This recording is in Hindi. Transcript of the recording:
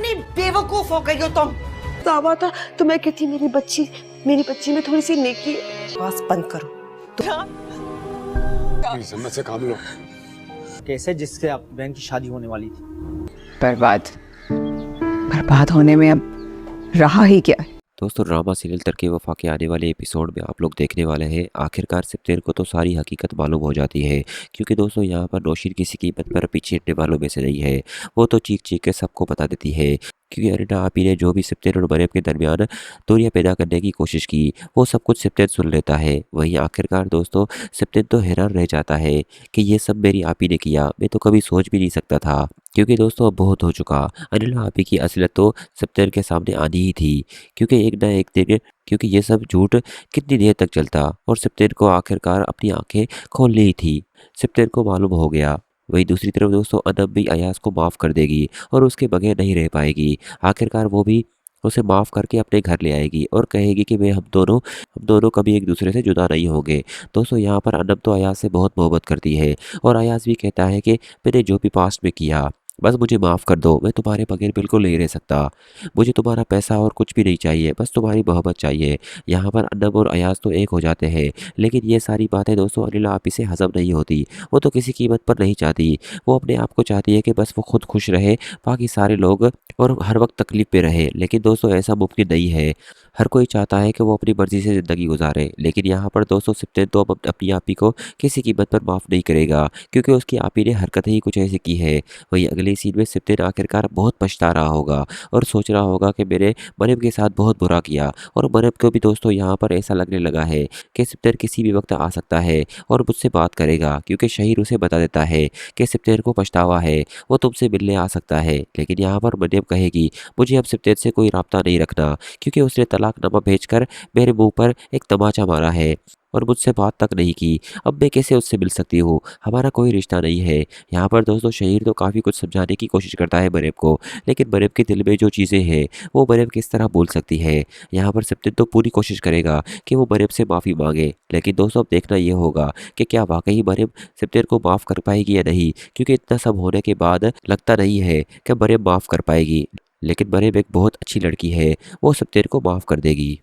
कितनी बेवकूफ हो गई हो तुम। दावा था तो मैं कहती मेरी बच्ची में थोड़ी सी नेकी। बस बंद करो। प्लीज हिम्मत से काम लो। कैसे जिससे आप बैंक की शादी होने वाली थी। बर्बाद होने में अब रहा ही क्या है। दोस्तों ड्रामा सीरियल तरके वफा के आने वाले एपिसोड में आप लोग देखने वाले हैं आखिरकार सिप्तेर को तो सारी हकीकत मालूम हो जाती है, क्योंकि दोस्तों यहाँ पर नौशीन किसी कीमत पर पीछे हटने वालों में से नहीं है। वो तो चीख चीख के सबको बता देती है, क्योंकि अरीना आपी ने जो भी सिप्तेर और मरियम के दरमियान दूरियां पैदा करने की कोशिश की वो सब कुछ सिप्तेर सुन लेता है। वहीं आखिरकार दोस्तों सिप्तेर तो हैरान रह जाता है कि ये सब मेरी आपी ने किया, मैं तो कभी सोच भी नहीं सकता था। क्योंकि दोस्तों अब बहुत हो चुका, अनिला आपी की असलियत तो सिप्तेर के सामने आनी ही थी, क्योंकि एक ना एक दिन क्योंकि ये सब झूठ कितनी देर तक चलता और सिप्तेर को आखिरकार अपनी आंखें खोलनी ही थी। सिप्तेर को मालूम हो गया। वहीं दूसरी तरफ दोस्तों अनब भी अयाज को माफ़ कर देगी और उसके बगैर नहीं रह पाएगी। आखिरकार वो भी उसे माफ़ करके अपने घर ले आएगी और कहेगी कि हम दोनों कभी एक दूसरे से जुदा नहीं होंगे। दोस्तों यहाँ पर अनब तो अयाज से बहुत मोहब्बत करती है और अयाज भी कहता है कि मैंने जो भी पास्ट में किया बस मुझे माफ़ कर दो, मैं तुम्हारे बगैर बिल्कुल नहीं रह सकता। मुझे तुम्हारा पैसा और कुछ भी नहीं चाहिए, बस तुम्हारी मोहब्बत चाहिए। यहाँ पर अनब और अयाज तो एक हो जाते हैं, लेकिन ये सारी बातें दोस्तों अनिला आपी से हजम नहीं होती। वो तो किसी कीमत पर नहीं चाहती, वो अपने आप को चाहती है कि बस वो खुद खुश रहे, बाकी सारे लोग और हर वक्त तकलीफ पे रहे। लेकिन दोस्तों ऐसा मुमकिन नहीं है। हर कोई चाहता है कि वो अपनी मर्जी से ज़िंदगी गुजारे, लेकिन यहाँ पर दोस्तों सिप्तेर तो अब अपनी आपी को किसी कीमत पर माफ़ नहीं करेगा, क्योंकि उसकी आपी ने हरकत ही कुछ ऐसी की है। वही अगले सीन में सिप्तेर आखिरकार बहुत पछता रहा होगा और सोच रहा होगा कि मैंने मरियम के साथ बहुत बुरा किया। और मरियम को भी दोस्तों यहाँ पर ऐसा लगने लगा है कि सिप्तेर किसी भी वक्त आ सकता है और मुझसे बात करेगा, क्योंकि शहीर उसे बता देता है कि सिप्तेर को पछतावा है, वो तुमसे मिलने आ सकता है। लेकिन यहाँ पर मरियम कहेगी मुझे अब सिप्तेर से कोई राब्ता नहीं रखना, क्योंकि उसने तलाकनामा भेजकर मेरे मुंह पर एक तमाचा मारा है और मुझसे बात तक नहीं की। अब मैं कैसे उससे मिल सकती हूँ, हमारा कोई रिश्ता नहीं है। यहाँ पर दोस्तों शहीर तो काफ़ी कुछ समझाने की कोशिश करता है मरियम को, लेकिन मरियम के दिल में जो चीज़ें हैं वो मरियम किस तरह बोल सकती है। यहाँ पर सिप्तेर तो पूरी कोशिश करेगा कि वो मरियम से माफ़ी मांगे, लेकिन दोस्तों अब देखना ये होगा कि क्या वाकई मरियम सिप्तेर को माफ़ कर पाएगी या नहीं, क्योंकि इतना सब होने के बाद लगता नहीं है कि मरियम माफ़ कर पाएगी। लेकिन मरियम एक बहुत अच्छी लड़की है, वो सिप्तेर को माफ़ कर देगी।